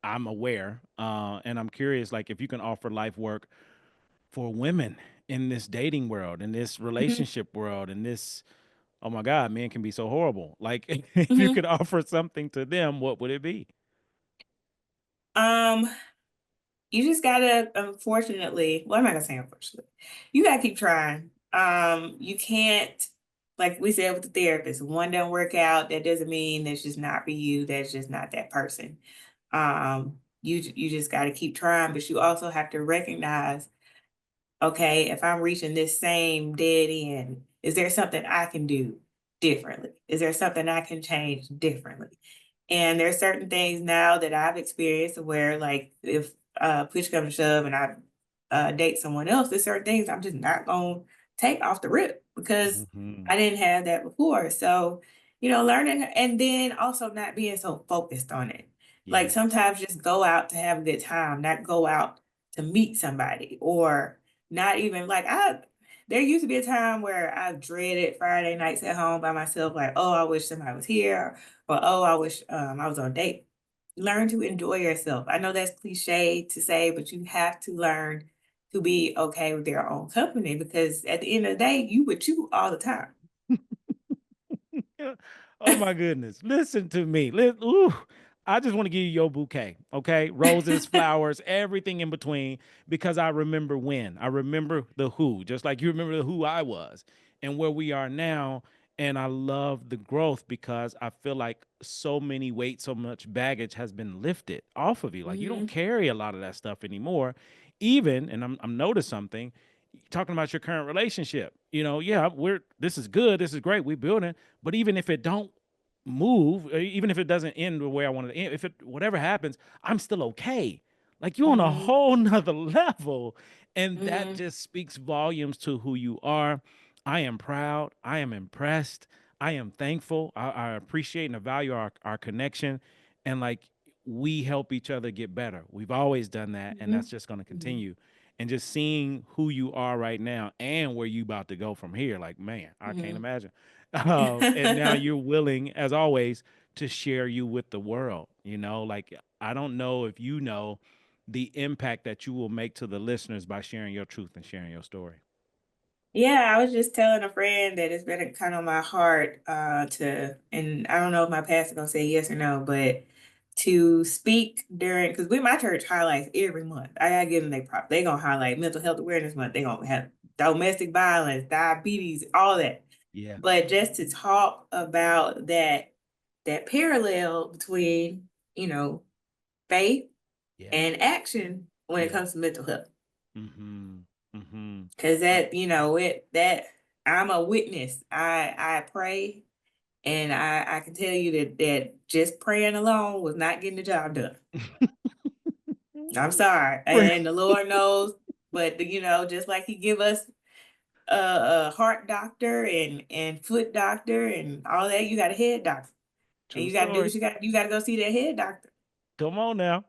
I'm aware, and I'm curious, like if you can offer life work for women in this dating world, in this Mhm. relationship world, in this, oh my God, men can be so horrible. Like if you Mhm. could offer something to them, what would it be? Um, You just gotta, unfortunately, well, I'm not gonna say unfortunately, you gotta keep trying. You can't, like we said with the therapist, one doesn't work out. That doesn't mean that's just not for you. That's just not that person. You just gotta keep trying, but you also have to recognize, okay, if I'm reaching this same dead end, is there something I can do differently? Is there something I can change differently? And there's certain things now that I've experienced where, like, if push comes to shove and I date someone else, there's certain things I'm just not going to take off the rip because Hmm. I didn't have that before. So, learning, and then also not being so focused on it. Like Yeah. sometimes just go out to have a good time, not go out to meet somebody, or not even like there used to be a time where I dreaded Friday nights at home by myself, like, oh, I wish somebody was here, or oh, I wish I was on a date. Learn to enjoy yourself. I know that's cliche to say, but you have to learn to be okay with your own company, because at the end of the day, you with you all the time. Oh my goodness. Listen to me. Ooh, I just want to give you your bouquet, okay? Roses, flowers, everything in between, because I remember when. I remember the who, just like you remember the who I was and where we are now. And I love the growth because I feel like so many weight, so much baggage has been lifted off of you. Like you don't Mhm. carry a lot of that stuff anymore. Even, and I'm noticed something, talking about your current relationship. Yeah, this is good, this is great, we building, but even if it don't move, even if it doesn't end the way I wanted to end, if it whatever happens, I'm still okay. Like you're on a Mhm. whole nother level. And that Mhm. just speaks volumes to who you are. I am proud. I am impressed. I am thankful. I appreciate and value our connection. And like we help each other get better. We've always done that, and that's Mhm. just going to Mhm. continue. And just seeing who you are right now and where you about to go from here, like man, I can't Mhm. imagine. And now you're willing, as always, to share you with the world. Like I don't know if you know the impact that you will make to the listeners by sharing your truth and sharing your story. Yeah, I was just telling a friend that it's been kind of on my heart and I don't know if my pastor gonna say yes or no, but to speak during, because we my church highlights every month. I gotta give them their prop. They gonna highlight Mental Health Awareness Month. They gonna have domestic violence, diabetes, all that. Yeah. But just to talk about that parallel between, you know, faith Yeah. and action when it Yeah. comes to mental health. Mm-hmm. Mm-hmm. Cause that, you know, that I'm a witness. I pray, and I can tell you that just praying alone was not getting the job done. I'm sorry. And the Lord knows, but you know, just like he give us a heart doctor and foot doctor and all that, you got a head doctor. And True you got to do story. what you got to go see that head doctor. Come on now.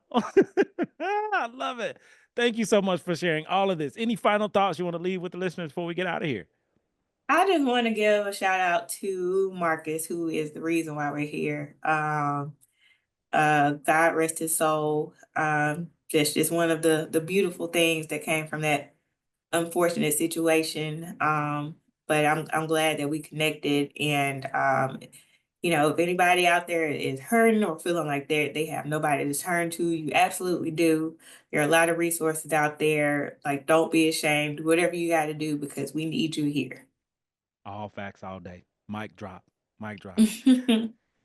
I love it. Thank you so much for sharing all of this. Any final thoughts you want to leave with the listeners before we get out of here? I just want to give a shout out to Marcus, who is the reason why we're here. God rest his soul. Just one of the beautiful things that came from that unfortunate situation. But I'm glad that we connected, and you know, if anybody out there is hurting or feeling like they have nobody to turn to, you absolutely do. There are a lot of resources out there. Like, don't be ashamed. Do whatever you got to do because we need you here. All facts all day. Mic drop. Mic drop.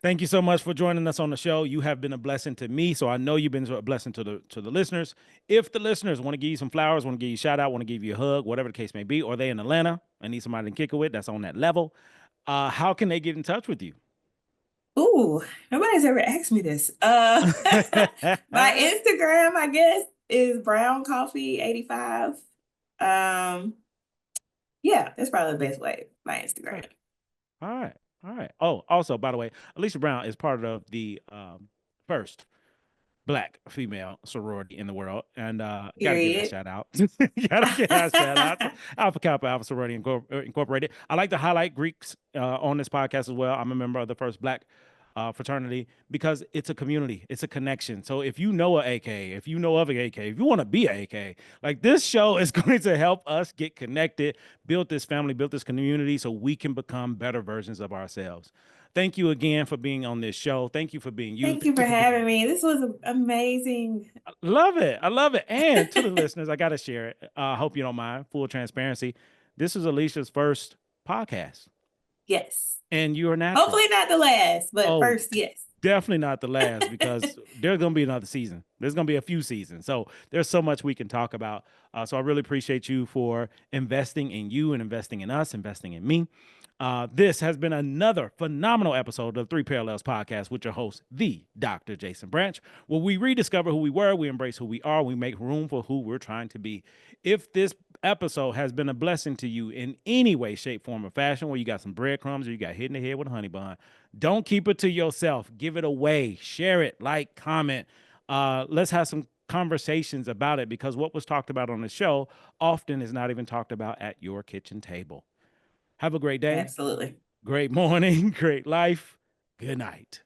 Thank you so much for joining us on the show. You have been a blessing to me, so I know you've been a blessing to the listeners. If the listeners want to give you some flowers, want to give you a shout out, want to give you a hug, whatever the case may be, or they in Atlanta and need somebody to kick it with that's on that level, how can they get in touch with you? Ooh, nobody's ever asked me this. My Instagram, I guess, is Brown Coffee 85. Um, yeah, that's probably the best way. My Instagram. All right. All right. Oh, also, by the way, Alicia Brown is part of the first Black female sorority in the world, and got to give that Period. shout out. Got to give that shout out. Alpha Kappa Alpha Sorority Incorporated. I like to highlight Greeks on this podcast as well. I'm a member of the first Black fraternity because it's a community, it's a connection. So if you know a AK, if you know of a AK, if you want to be a AK, like this show is going to help us get connected, build this family, build this community, so we can become better versions of ourselves. Thank you again for being on this show. Thank you for being you. Thank you Thank for you for being having me. This was amazing. I love it. I love it. And to the listeners, I got to share it. I hope you don't mind. Full transparency. This is Alicia's first podcast, Yes. and you're natural. Hopefully not the last, but Oh, first, yes. definitely not the last because there's going to be another season. There's going to be a few seasons. So there's so much we can talk about. So I really appreciate you for investing in you and investing in us, investing in me. This has been another phenomenal episode of Three Parallels Podcast with your host, the Dr. Jason Branch, where we rediscover who we were, we embrace who we are, we make room for who we're trying to be. If this episode has been a blessing to you in any way, shape, form, or fashion, where you got some breadcrumbs or you got hit in the head with a honey bun, don't keep it to yourself. Give it away. Share it, like, comment. Let's have some conversations about it because what was talked about on the show often is not even talked about at your kitchen table. Have a great day, Absolutely. great morning, great life. Good night.